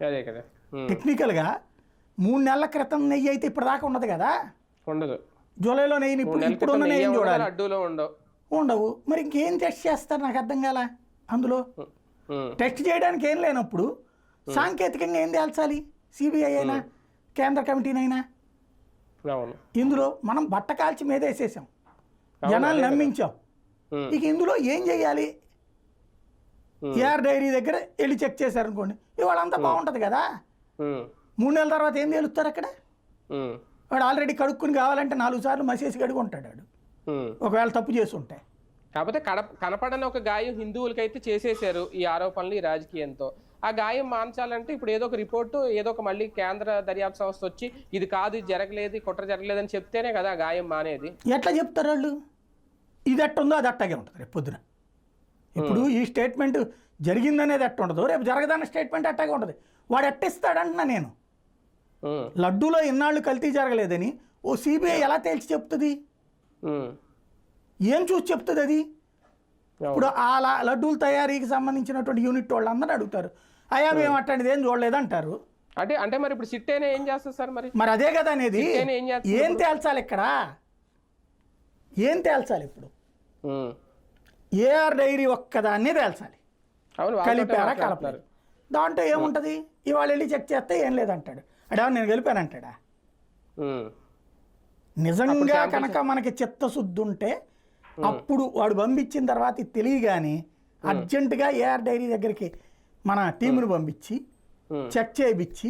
అదే కదా. టెక్నికల్గా 3 నెలల క్రితం నెయ్యి అయితే ఇప్పటిదాకా ఉండదు కదా, ఉండదు. జూలైలో నెయ్యిని ఇప్పుడున్న నెయ్యిని చూడాలి, అడ్డూలో ఉండవు. మరి ఇంకేం టెస్ట్ చేస్తారు నాకు అర్థం కాల. అందులో టెస్ట్ చేయడానికి ఏం లేనప్పుడు సాంకేతికంగా ఏం తేల్చాలి? సిబిఐ అయినా కేంద్ర కమిటీనైనా. ఇందులో మనం బట్ట కాల్చి మీద వేసేసాం, జనాలు నమ్మించాం. ఇక ఇందులో ఏం చెయ్యాలి? ఏఆర్ డైరీ దగ్గర వెళ్ళి చెక్ చేశారనుకోండి, ఇవాళ అంతా బాగుంటుంది కదా. 3 నెలల తర్వాత ఏం తేలుస్తారు అక్కడ? వాడు ఆల్రెడీ కడుక్కుని కావాలంటే 4 సార్లు మసేసి కడుగు ఉంటాడు వాడు, ఒకవేళ తప్పు చేసి ఉంటే. కాకపోతే కనపడని ఒక గాయం హిందువులకైతే చేసేసారు ఈ ఆరోపణలు, ఈ రాజకీయంతో. ఆ గాయం మాన్చాలంటే ఇప్పుడు ఏదో ఒక రిపోర్టు, ఏదో ఒక మళ్ళీ కేంద్ర దర్యాప్తు సంస్థ వచ్చి ఇది కాదు, ఇది జరగలేదు, కుట్ర జరగలేదు అని చెప్తేనే కదా గాయం మానేది. ఎట్లా చెప్తారు వాళ్ళు? ఇది ఎట్టుందో అది అట్టాగే ఉంటుంది రేపు పొద్దున. ఇప్పుడు ఈ స్టేట్మెంట్ జరిగిందనేది ఎట్ట ఉండదు, రేపు జరగదన్న స్టేట్మెంట్ అట్టాగే ఉంటుంది. వాడు ఎట్టిస్తాడంటున్నా నేను. లడ్డూలో ఇన్నాళ్ళు కల్తీ జరగలేదని ఓ సిబిఐ ఎలా తేల్చి చెప్తుంది? ఏం చూసి చెప్తుంది అది? ఇప్పుడు ఆ లడ్డూల తయారీకి సంబంధించినటువంటి యూనిట్ వాళ్ళందరూ అడుగుతారు, అయ్యా మేము అట్లాంటిది ఏం చూడలేదు అంటారు. అంటే మరి ఇప్పుడు సిట్టేనే ఏం చేస్తుంది సార్? మరి అదే కదా అనేది. ఏం తేల్చాలి ఇక్కడ? ఏం తేల్చాలి ఇప్పుడు? ఏఆర్ డైరీ ఒక్కదాన్ని తేల్చాలి, కలిపారా కలపలేదు. దాంట్లో ఏముంటుంది? ఇవాళ వెళ్ళి చెక్ చేస్తే ఏం లేదంటాడు. అడే నేను గెలిపానంటాడా? నిజంగా కనుక మనకి చిత్తశుద్ధి ఉంటే అప్పుడు వాడు పంపించిన తర్వాత తెలియగానే అర్జెంటుగా ఏఆర్ డైరీ దగ్గరికి మన టీమును పంపించి చెక్ చేయించి